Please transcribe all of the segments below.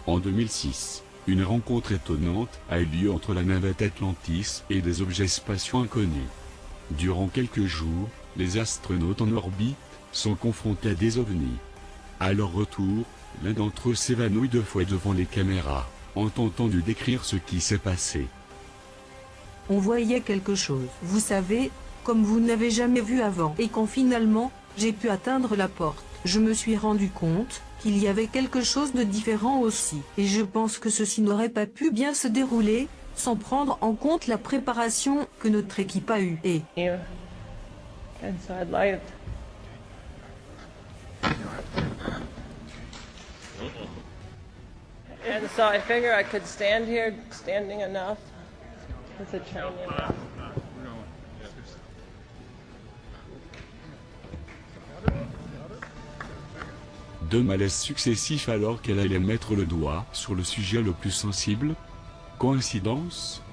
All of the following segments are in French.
En 2006, une rencontre étonnante a eu lieu entre la navette Atlantis et des objets spatiaux inconnus. Durant quelques jours, les astronautes en orbite sont confrontés à des ovnis. À leur retour, l'un d'entre eux s'évanouit 2 fois devant les caméras, en tentant de décrire ce qui s'est passé. On voyait quelque chose, vous savez, comme vous n'avez jamais vu avant. Et quand finalement, j'ai pu atteindre la porte, je me suis rendu compte qu'il y avait quelque chose de différent aussi. Et je pense que ceci n'aurait pas pu bien se dérouler, sans prendre en compte la préparation que notre équipe a eue. Et And so I figure I could stand here, standing enough with the training. Deux malaises successifs alors qu'elle allait mettre le doigt sur le sujet le plus sensible. Coïncidence?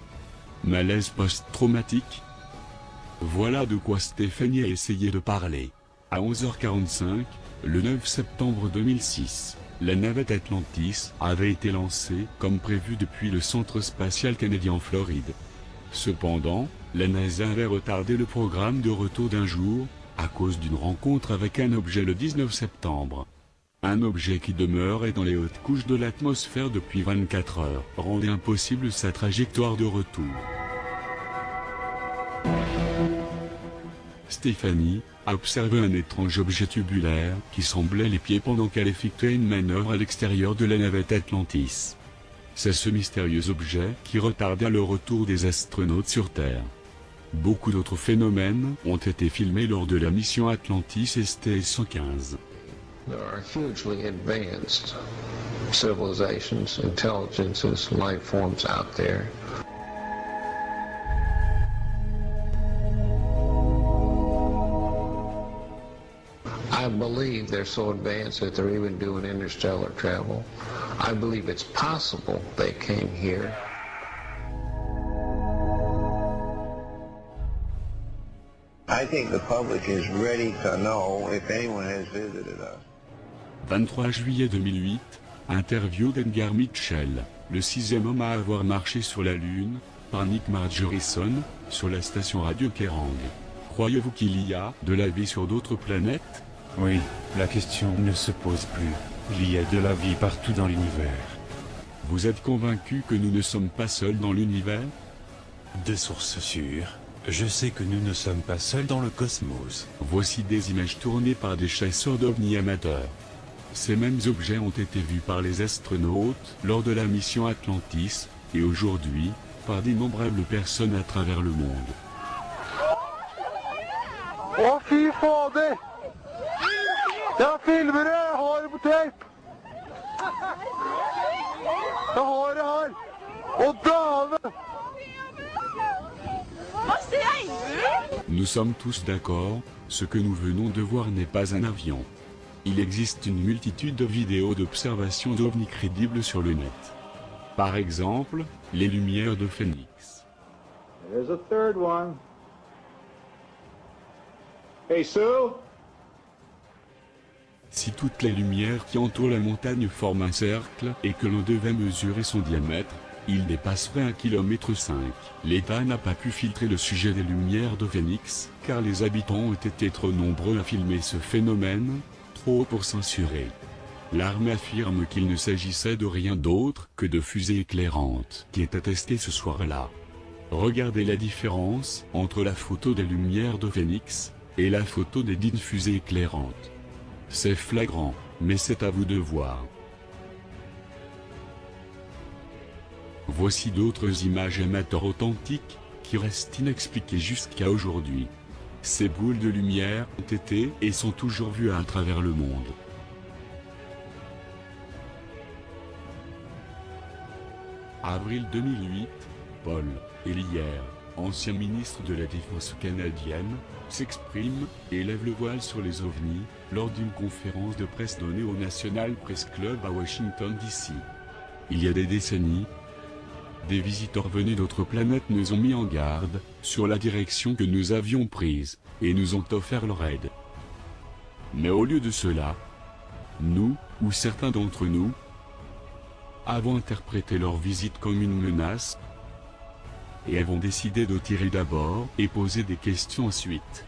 Malaise post-traumatique? Voilà de quoi Stéphanie a essayé de parler. À 11h45, le 9 septembre 2006, la navette Atlantis avait été lancée comme prévu depuis le centre spatial canadien en Floride. Cependant, la NASA avait retardé le programme de retour d'1 jour, à cause d'une rencontre avec un objet le 19 septembre. Un objet qui demeurait dans les hautes couches de l'atmosphère depuis 24 heures, rendait impossible sa trajectoire de retour. Stéphanie a observé un étrange objet tubulaire qui semblait les pieds pendant qu'elle effectuait une manœuvre à l'extérieur de la navette Atlantis. C'est ce mystérieux objet qui retarda le retour des astronautes sur Terre. Beaucoup d'autres phénomènes ont été filmés lors de la mission Atlantis STS-115. There are hugely advanced civilizations, intelligences, life forms out there. I believe they're so advanced that they're even doing interstellar travel. I believe it's possible they came here. I think the public is ready to know if anyone has visited us. 23 juillet 2008, interview d'Edgar Mitchell, le 6e homme à avoir marché sur la Lune, par Nick Margerison, sur la station radio Kerrang. Croyez-vous qu'il y a de la vie sur d'autres planètes? Oui, la question ne se pose plus. Il y a de la vie partout dans l'univers. Vous êtes convaincu que nous ne sommes pas seuls dans l'univers? De sources sûres, je sais que nous ne sommes pas seuls dans le cosmos. Voici des images tournées par des chasseurs d'ovnis amateurs. Ces mêmes objets ont été vus par les astronautes lors de la mission Atlantis, et aujourd'hui, par d'innombrables personnes à travers le monde. Å, fy fader! Jeg filmer det! Jeg har det på tape! Jeg har det her! Å, dæven! Nous sommes tous d'accord, ce que nous venons de voir n'est pas un avion. Il existe une multitude de vidéos d'observation d'ovnis crédibles sur le net. Par exemple, les lumières de Phoenix. There's a third one. Hey, Sue? Si toutes les lumières qui entourent la montagne forment un cercle et que l'on devait mesurer son diamètre, il dépasserait 1,5 km. L'État n'a pas pu filtrer le sujet des lumières de Phoenix, car les habitants ont été trop nombreux à filmer ce phénomène, trop pour censurer. L'armée affirme qu'il ne s'agissait de rien d'autre que de fusées éclairantes qui étaient testées ce soir-là. Regardez la différence entre la photo des lumières de Phoenix et la photo des dites fusées éclairantes. C'est flagrant, mais c'est à vous de voir. Voici d'autres images amateurs authentiques, qui restent inexpliquées jusqu'à aujourd'hui. Ces boules de lumière ont été et sont toujours vues à travers le monde. Avril 2008, Paul Hellyer, ancien ministre de la Défense canadienne, s'exprime et lève le voile sur les ovnis, lors d'une conférence de presse donnée au National Press Club à Washington DC. Il y a des décennies, des visiteurs venus d'autres planètes nous ont mis en garde sur la direction que nous avions prise, et nous ont offert leur aide. Mais au lieu de cela, nous, ou certains d'entre nous, avons interprété leur visite comme une menace, et avons décidé de tirer d'abord et poser des questions ensuite.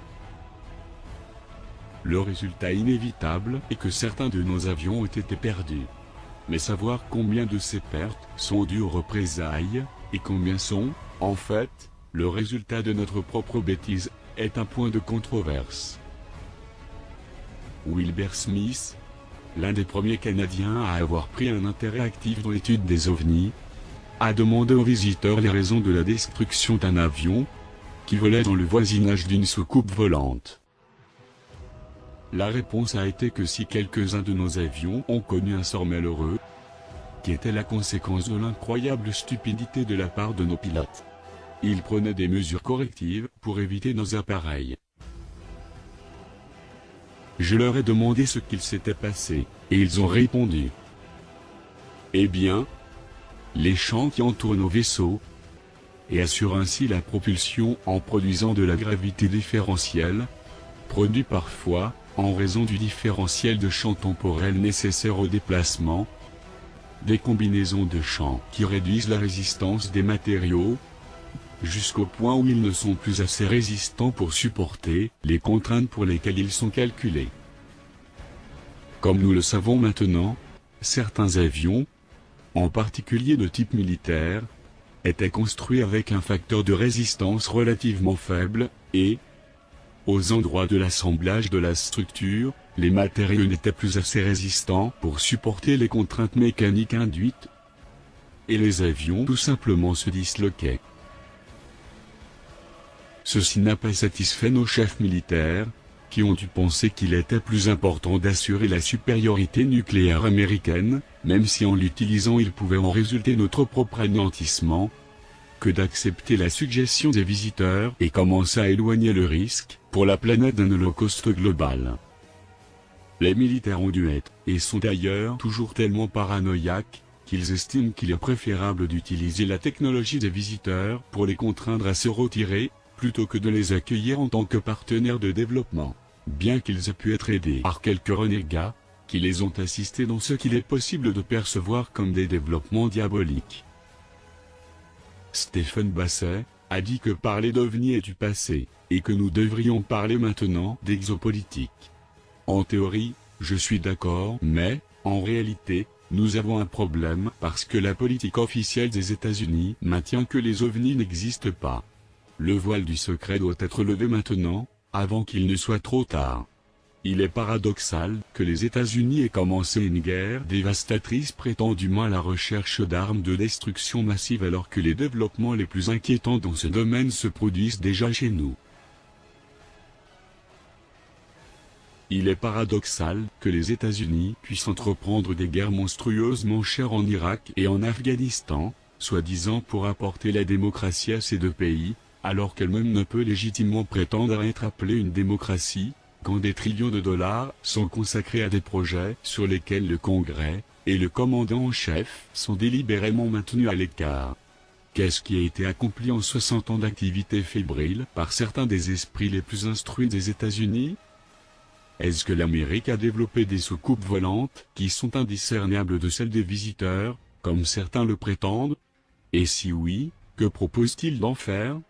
Le résultat inévitable est que certains de nos avions ont été perdus. Mais savoir combien de ces pertes sont dues aux représailles, et combien sont, en fait, le résultat de notre propre bêtise, est un point de controverse. Wilbur Smith, l'un des premiers Canadiens à avoir pris un intérêt actif dans l'étude des ovnis, a demandé aux visiteurs les raisons de la destruction d'un avion qui volait dans le voisinage d'une soucoupe volante. La réponse a été que si quelques-uns de nos avions ont connu un sort malheureux, qui était la conséquence de l'incroyable stupidité de la part de nos pilotes, ils prenaient des mesures correctives pour éviter nos appareils. Je leur ai demandé ce qu'il s'était passé, et ils ont répondu. Eh bien, les champs qui entourent nos vaisseaux, et assurent ainsi la propulsion en produisant de la gravité différentielle, produit parfois, en raison du différentiel de champ temporel nécessaire au déplacement, des combinaisons de champs qui réduisent la résistance des matériaux, jusqu'au point où ils ne sont plus assez résistants pour supporter les contraintes pour lesquelles ils sont calculés. Comme nous le savons maintenant, certains avions, en particulier de type militaire, étaient construits avec un facteur de résistance relativement faible, et, aux endroits de l'assemblage de la structure, les matériaux n'étaient plus assez résistants pour supporter les contraintes mécaniques induites, et les avions tout simplement se disloquaient. Ceci n'a pas satisfait nos chefs militaires, qui ont dû penser qu'il était plus important d'assurer la supériorité nucléaire américaine, même si en l'utilisant il pouvait en résulter notre propre anéantissement, que d'accepter la suggestion des visiteurs et commencer à éloigner le risque, pour la planète d'un holocauste global. Les militaires ont dû être, et sont d'ailleurs toujours tellement paranoïaques, qu'ils estiment qu'il est préférable d'utiliser la technologie des visiteurs pour les contraindre à se retirer, plutôt que de les accueillir en tant que partenaires de développement, bien qu'ils aient pu être aidés par quelques renégats, qui les ont assistés dans ce qu'il est possible de percevoir comme des développements diaboliques. Stephen Basset a dit que parler d'OVNI est du passé, et que nous devrions parler maintenant d'exopolitique. En théorie, je suis d'accord, mais, en réalité, nous avons un problème parce que la politique officielle des États-Unis maintient que les ovnis n'existent pas. Le voile du secret doit être levé maintenant, avant qu'il ne soit trop tard. Il est paradoxal que les États-Unis aient commencé une guerre dévastatrice prétendument à la recherche d'armes de destruction massive alors que les développements les plus inquiétants dans ce domaine se produisent déjà chez nous. Il est paradoxal que les États-Unis puissent entreprendre des guerres monstrueusement chères en Irak et en Afghanistan, soi-disant pour apporter la démocratie à ces deux pays, alors qu'elle-même ne peut légitimement prétendre à être appelée une démocratie, quand des trillions de dollars sont consacrés à des projets sur lesquels le Congrès et le commandant en chef sont délibérément maintenus à l'écart. Qu'est-ce qui a été accompli en 60 ans d'activité fébrile par certains des esprits les plus instruits des États-Unis? Est-ce que l'Amérique a développé des soucoupes volantes qui sont indiscernables de celles des visiteurs, comme certains le prétendent? Et si oui, que propose-t-il d'en faire?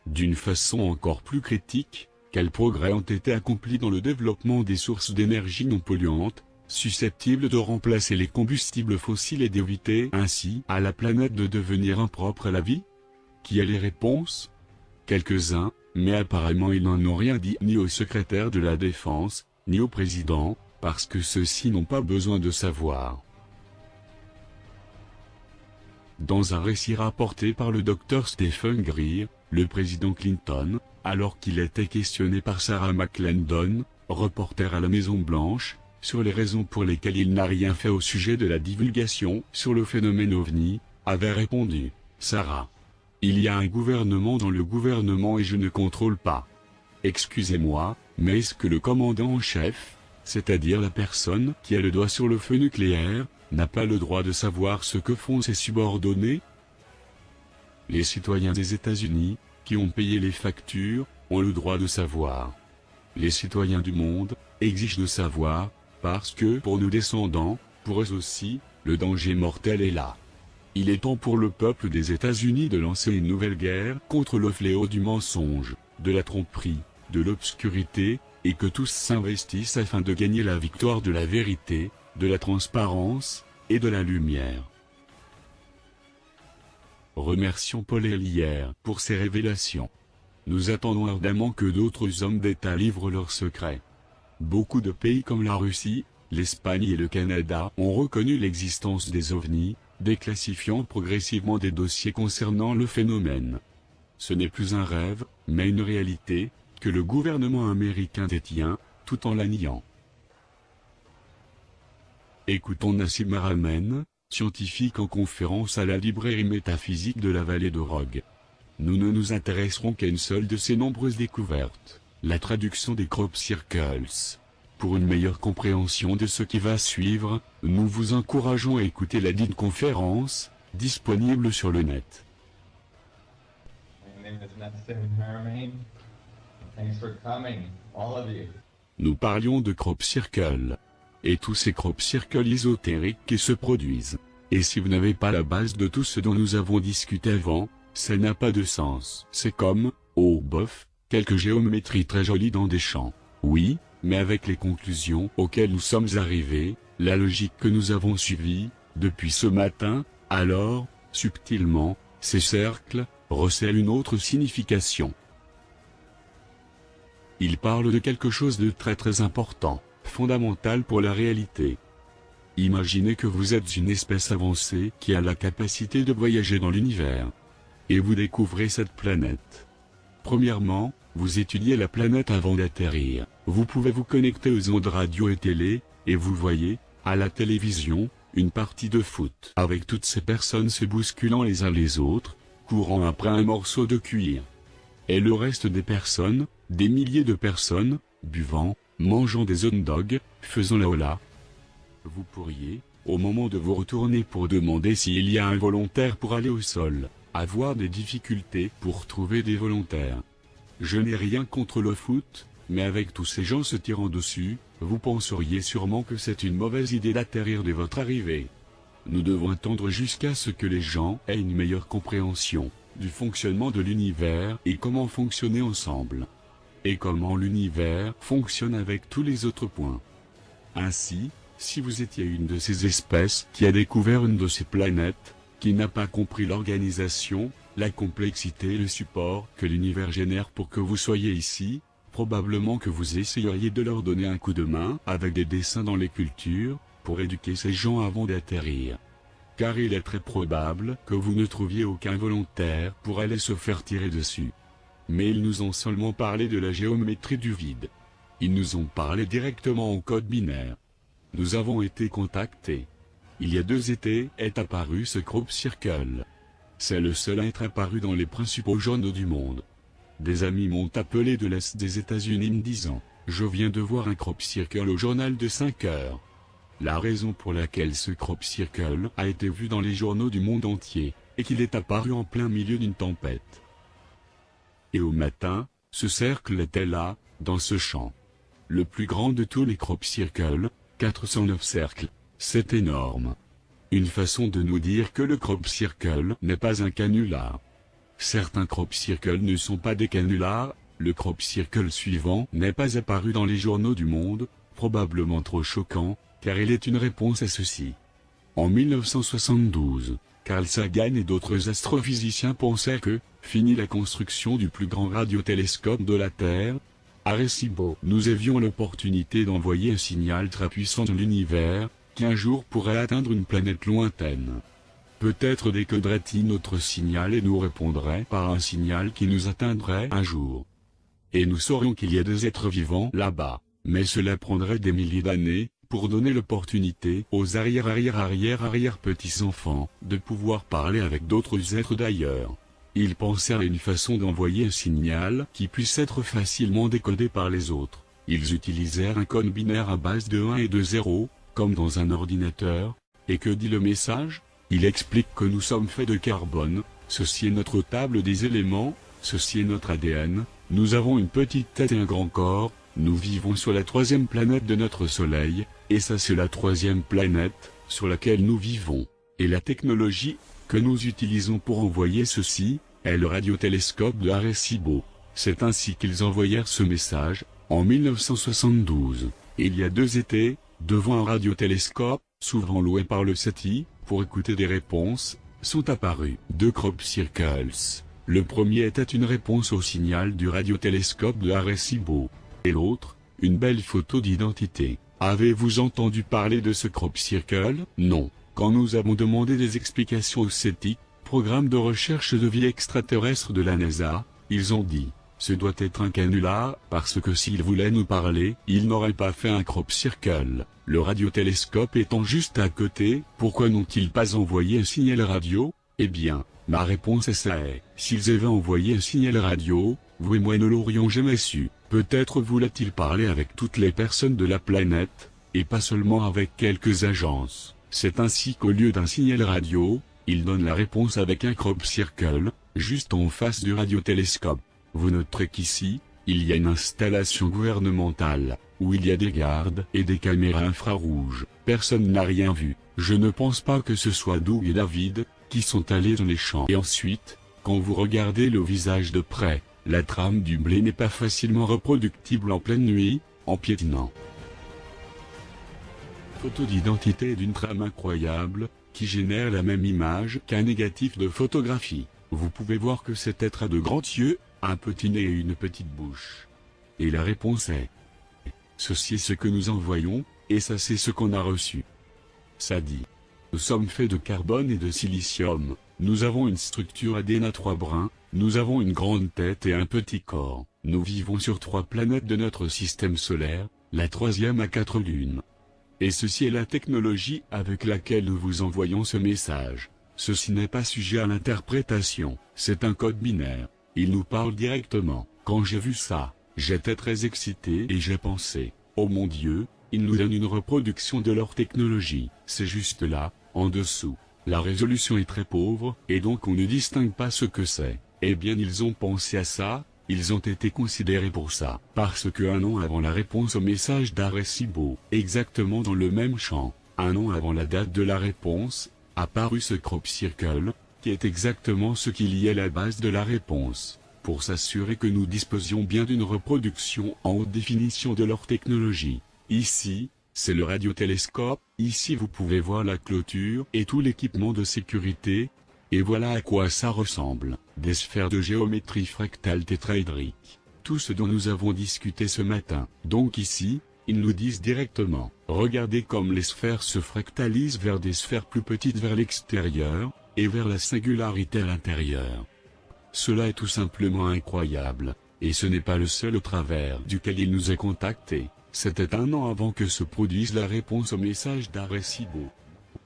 D'une façon encore plus critique, quels progrès ont été accomplis dans le développement des sources d'énergie non polluantes, susceptibles de remplacer les combustibles fossiles et d'éviter ainsi à la planète de devenir impropre à la vie? Qui a les réponses? Quelques-uns, mais apparemment ils n'en ont rien dit ni au secrétaire de la Défense, ni au président, parce que ceux-ci n'ont pas besoin de savoir. Dans un récit rapporté par le Dr Stephen Greer, le président Clinton, alors qu'il était questionné par Sarah McClendon, reporter à la Maison-Blanche, sur les raisons pour lesquelles il n'a rien fait au sujet de la divulgation sur le phénomène OVNI, avait répondu, « Sarah, il y a un gouvernement dans le gouvernement et je ne contrôle pas. Excusez-moi, mais est-ce que le commandant en chef, c'est-à-dire la personne qui a le doigt sur le feu nucléaire, n'a pas le droit de savoir ce que font ses subordonnés? Les citoyens des États-Unis, qui ont payé les factures, ont le droit de savoir. Les citoyens du monde exigent de savoir, parce que pour nos descendants, pour eux aussi, le danger mortel est là. Il est temps pour le peuple des États-Unis de lancer une nouvelle guerre contre le fléau du mensonge, de la tromperie, de l'obscurité, et que tous s'investissent afin de gagner la victoire de la vérité, de la transparence, et de la lumière. Remercions Paul Ehrlichia pour ses révélations. Nous attendons ardemment que d'autres hommes d'État livrent leurs secrets. Beaucoup de pays comme la Russie, l'Espagne et le Canada ont reconnu l'existence des ovnis, déclassifiant progressivement des dossiers concernant le phénomène. Ce n'est plus un rêve, mais une réalité, que le gouvernement américain détient, tout en la niant. Écoutons Nassim Haramein, scientifique en conférence à la librairie métaphysique de la vallée de Rogue. Nous ne nous intéresserons qu'à une seule de ces nombreuses découvertes, la traduction des crop circles. Pour une meilleure compréhension de ce qui va suivre, nous vous encourageons à écouter la dite conférence, disponible sur le net. Nous parlions de crop circles. Et tous ces crop circles ésotériques qui se produisent. Et si vous n'avez pas la base de tout ce dont nous avons discuté avant, ça n'a pas de sens. C'est comme, oh bof, quelques géométries très jolies dans des champs. Oui, mais avec les conclusions auxquelles nous sommes arrivés, la logique que nous avons suivie, depuis ce matin, alors, subtilement, ces cercles, recèlent une autre signification. Il parle de quelque chose de très très important, fondamental pour la réalité. Imaginez que vous êtes une espèce avancée qui a la capacité de voyager dans l'univers. Et vous découvrez cette planète. Premièrement, vous étudiez la planète avant d'atterrir. Vous pouvez vous connecter aux ondes radio et télé, et vous voyez, à la télévision, une partie de foot. Avec toutes ces personnes se bousculant les uns les autres, courant après un morceau de cuir. Et le reste des personnes, des milliers de personnes, buvant, mangeant des hot dogs, faisant la hola. Vous pourriez, au moment de vous retourner pour demander s'il y a un volontaire pour aller au sol, avoir des difficultés pour trouver des volontaires. Je n'ai rien contre le foot, mais avec tous ces gens se tirant dessus, vous penseriez sûrement que c'est une mauvaise idée d'atterrir dès votre arrivée. Nous devons attendre jusqu'à ce que les gens aient une meilleure compréhension du fonctionnement de l'univers et comment fonctionner ensemble. Et comment l'univers fonctionne avec tous les autres points. Ainsi, si vous étiez une de ces espèces qui a découvert une de ces planètes, qui n'a pas compris l'organisation, la complexité et le support que l'univers génère pour que vous soyez ici, probablement que vous essayeriez de leur donner un coup de main avec des dessins dans les cultures, pour éduquer ces gens avant d'atterrir. Car il est très probable que vous ne trouviez aucun volontaire pour aller se faire tirer dessus. Mais ils nous ont seulement parlé de la géométrie du vide. Ils nous ont parlé directement en code binaire. Nous avons été contactés. Il y a 2 étés est apparu ce crop circle. C'est le seul à être apparu dans les principaux journaux du monde. Des amis m'ont appelé de l'Est des États-Unis me disant « Je viens de voir un crop circle au journal de 5 heures ». La raison pour laquelle ce crop circle a été vu dans les journaux du monde entier, est qu'il est apparu en plein milieu d'une tempête. Et au matin, ce cercle était là, dans ce champ. Le plus grand de tous les crop circles, 409 cercles, c'est énorme. Une façon de nous dire que le crop circle n'est pas un canular. Certains crop circles ne sont pas des canulars, le crop circle suivant n'est pas apparu dans les journaux du monde, probablement trop choquant, car il est une réponse à ceci. En 1972, Carl Sagan et d'autres astrophysiciens pensaient que, fini la construction du plus grand radiotélescope de la Terre, Arecibo, nous avions l'opportunité d'envoyer un signal très puissant dans l'univers, qui un jour pourrait atteindre une planète lointaine. Peut-être décoderait-il notre signal et nous répondrait par un signal qui nous atteindrait un jour. Et nous saurions qu'il y a des êtres vivants là-bas, mais cela prendrait des milliers d'années, pour donner l'opportunité aux arrière-petits-enfants de pouvoir parler avec d'autres êtres d'ailleurs. ils pensaient à une façon d'envoyer un signal qui puisse être facilement décodé par les autres. Ils utilisèrent un code binaire à base de 1 et de 0, comme dans un ordinateur. Et que dit le message? Il explique que nous sommes faits de carbone, ceci est notre table des éléments, ceci est notre ADN, nous avons une petite tête et un grand corps, nous vivons sur la 3e planète de notre Soleil, et ça c'est la 3e planète, sur laquelle nous vivons. Et la technologie que nous utilisons pour envoyer ceci, est le radiotélescope de Arecibo. C'est ainsi qu'ils envoyèrent ce message, en 1972. Il y a 2 étés, devant un radiotélescope, souvent loué par le SETI, pour écouter des réponses, sont apparus 2 crop circles. Le premier était une réponse au signal du radiotélescope de Arecibo. Et l'autre, une belle photo d'identité. Avez-vous entendu parler de ce crop circle? Non. Quand nous avons demandé des explications au SETI, programme de recherche de vie extraterrestre de la NASA, ils ont dit, ce doit être un canular, parce que s'ils voulaient nous parler, ils n'auraient pas fait un crop circle. Le radiotélescope étant juste à côté, pourquoi n'ont-ils pas envoyé un signal radio? Eh bien, ma réponse est ça est, s'ils avaient envoyé un signal radio, vous et moi ne l'aurions jamais su. Peut-être voulait-il parler avec toutes les personnes de la planète, et pas seulement avec quelques agences. C'est ainsi qu'au lieu d'un signal radio, il donne la réponse avec un crop circle, juste en face du radiotélescope. Vous noterez qu'ici, il y a une installation gouvernementale, où il y a des gardes et des caméras infrarouges. Personne n'a rien vu. Je ne pense pas que ce soit Doug et David, qui sont allés dans les champs. Et ensuite, quand vous regardez le visage de près, la trame du blé n'est pas facilement reproductible en pleine nuit, en piétinant. Photo d'identité d'une trame incroyable, qui génère la même image qu'un négatif de photographie. Vous pouvez voir que cet être a de grands yeux, un petit nez et une petite bouche. Et la réponse est: ceci est ce que nous envoyons, et ça c'est ce qu'on a reçu. Ça dit: nous sommes faits de carbone et de silicium, nous avons une structure ADN à 3 brins, nous avons une grande tête et un petit corps, nous vivons sur 3 planètes de notre système solaire, la 3e a 4 lunes. Et ceci est la technologie avec laquelle nous vous envoyons ce message. Ceci n'est pas sujet à l'interprétation, c'est un code binaire. Il nous parle directement. Quand j'ai vu ça, j'étais très excité et j'ai pensé, oh mon Dieu, ils nous donnent une reproduction de leur technologie. C'est juste là, en dessous. La résolution est très pauvre, et donc on ne distingue pas ce que c'est. Eh bien ils ont pensé à ça, ils ont été considérés pour ça. Parce que 1 an avant la réponse au message d'Arecibo, exactement dans le même champ, 1 an avant la date de la réponse, apparut ce crop circle, qui est exactement ce qu'il y a à la base de la réponse, pour s'assurer que nous disposions bien d'une reproduction en haute définition de leur technologie. Ici, c'est le radiotélescope, ici vous pouvez voir la clôture et tout l'équipement de sécurité, et voilà à quoi ça ressemble, des sphères de géométrie fractale tétraédrique, tout ce dont nous avons discuté ce matin. Donc ici, ils nous disent directement, regardez comme les sphères se fractalisent vers des sphères plus petites vers l'extérieur, et vers la singularité à l'intérieur. Cela est tout simplement incroyable, et ce n'est pas le seul au travers duquel il nous a contactés. C'était 1 an avant que se produise la réponse au message d'Arecibo.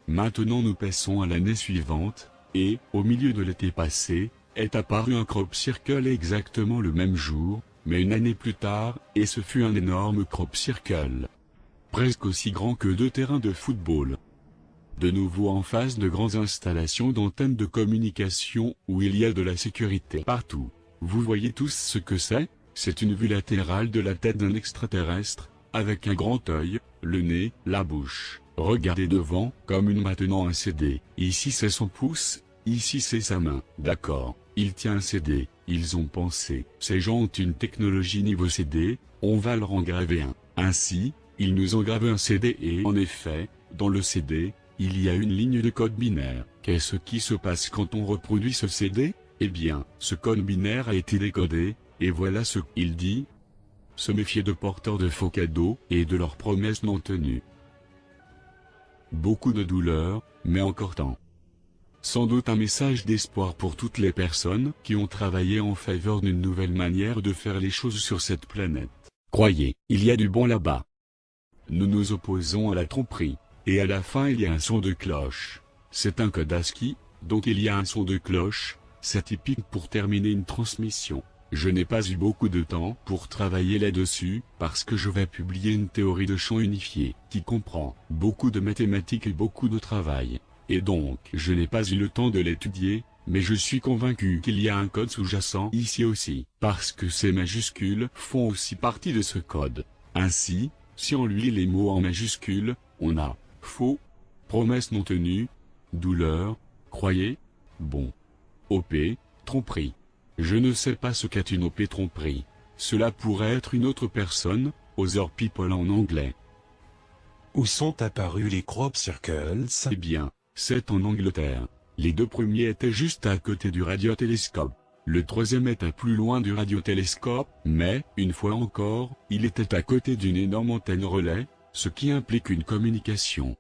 Maintenant nous passons à l'année suivante, et, au milieu de l'été passé, est apparu un crop circle exactement le même jour, mais une année plus tard, et ce fut un énorme crop circle. Presque aussi grand que 2 terrains de football. De nouveau en face de grandes installations d'antennes de communication, où il y a de la sécurité partout. Vous voyez tous ce que c'est? C'est une vue latérale de la tête d'un extraterrestre, avec un grand œil, le nez, la bouche. Regardez devant, comme une maintenant un CD. Ici c'est son pouce, ici c'est sa main. D'accord, il tient un CD, ils ont pensé, ces gens ont une technologie niveau CD, on va leur engraver un. Ainsi, ils nous ont gravé un CD et en effet, dans le CD, il y a une ligne de code binaire. Qu'est-ce qui se passe quand on reproduit ce CD? Eh bien, ce code binaire a été décodé, et voilà ce qu'il dit. Se méfier de porteurs de faux cadeaux, et de leurs promesses non tenues. Beaucoup de douleur, mais encore temps. Sans doute un message d'espoir pour toutes les personnes qui ont travaillé en faveur d'une nouvelle manière de faire les choses sur cette planète. Croyez, il y a du bon là-bas. Nous nous opposons à la tromperie. Et à la fin il y a un son de cloche. C'est un code ASCII, donc il y a un son de cloche, C'est typique pour terminer une transmission. Je n'ai pas eu beaucoup de temps pour travailler là-dessus, parce que je vais publier une théorie de champ unifié, qui comprend beaucoup de mathématiques et beaucoup de travail. Et donc, je n'ai pas eu le temps de l'étudier, mais je suis convaincu qu'il y a un code sous-jacent ici aussi, parce que ces majuscules font aussi partie de ce code. Ainsi, si on lit les mots en majuscules, on a faux, promesse non tenue, douleur, croyez, bon. OP, tromperie. Je ne sais pas ce qu'est une OP tromperie. Cela pourrait être une autre personne, other people en anglais. Où sont apparus les crop circles? Eh bien, c'est en Angleterre. Les deux premiers étaient juste à côté du radiotélescope. Le troisième était plus loin du radiotélescope, mais, une fois encore, il était à côté d'une énorme antenne relais, ce qui implique une communication.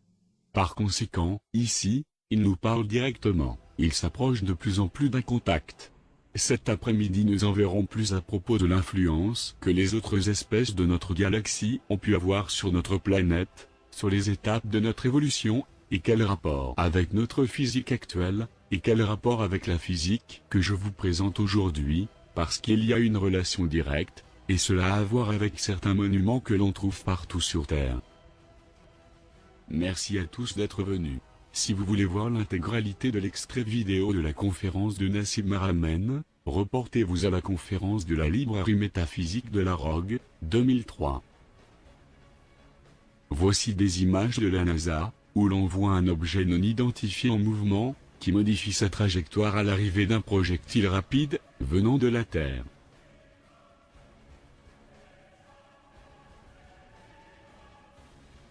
Par conséquent, ici, il nous parle directement. Il s'approche de plus en plus d'un contact. Cet après-midi nous en verrons plus à propos de l'influence que les autres espèces de notre galaxie ont pu avoir sur notre planète, sur les étapes de notre évolution, et quel rapport avec notre physique actuelle, et quel rapport avec la physique que je vous présente aujourd'hui, parce qu'il y a une relation directe, et cela a à voir avec certains monuments que l'on trouve partout sur Terre. Merci à tous d'être venus. Si vous voulez voir l'intégralité de l'extrait vidéo de la conférence de Nassim Haramein, reportez-vous à la conférence de la librairie métaphysique de la Rogue, 2003. Voici des images de la NASA, où l'on voit un objet non identifié en mouvement, qui modifie sa trajectoire à l'arrivée d'un projectile rapide, venant de la Terre.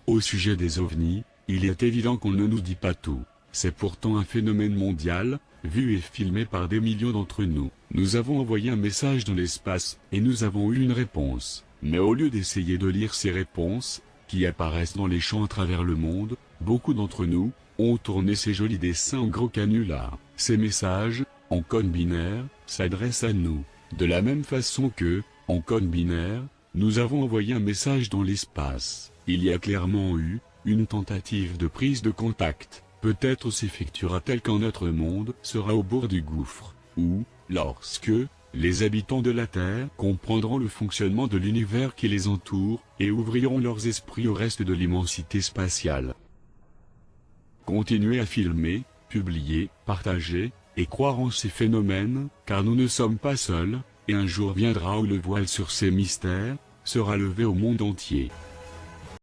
Au sujet des ovnis, il est évident qu'on ne nous dit pas tout. C'est pourtant un phénomène mondial, vu et filmé par des millions d'entre nous. Nous avons envoyé un message dans l'espace, et nous avons eu une réponse. Mais au lieu d'essayer de lire ces réponses, qui apparaissent dans les champs à travers le monde, beaucoup d'entre nous ont tourné ces jolis dessins en gros canulars. Ces messages, en code binaire, s'adressent à nous. De la même façon que, en code binaire, nous avons envoyé un message dans l'espace. Il y a clairement eu une tentative de prise de contact. Peut-être s'effectuera-t-elle quand notre monde sera au bord du gouffre, ou, lorsque, les habitants de la Terre comprendront le fonctionnement de l'univers qui les entoure, et ouvriront leurs esprits au reste de l'immensité spatiale. Continuez à filmer, publier, partager, et croire en ces phénomènes, car nous ne sommes pas seuls, et un jour viendra où le voile sur ces mystères sera levé au monde entier.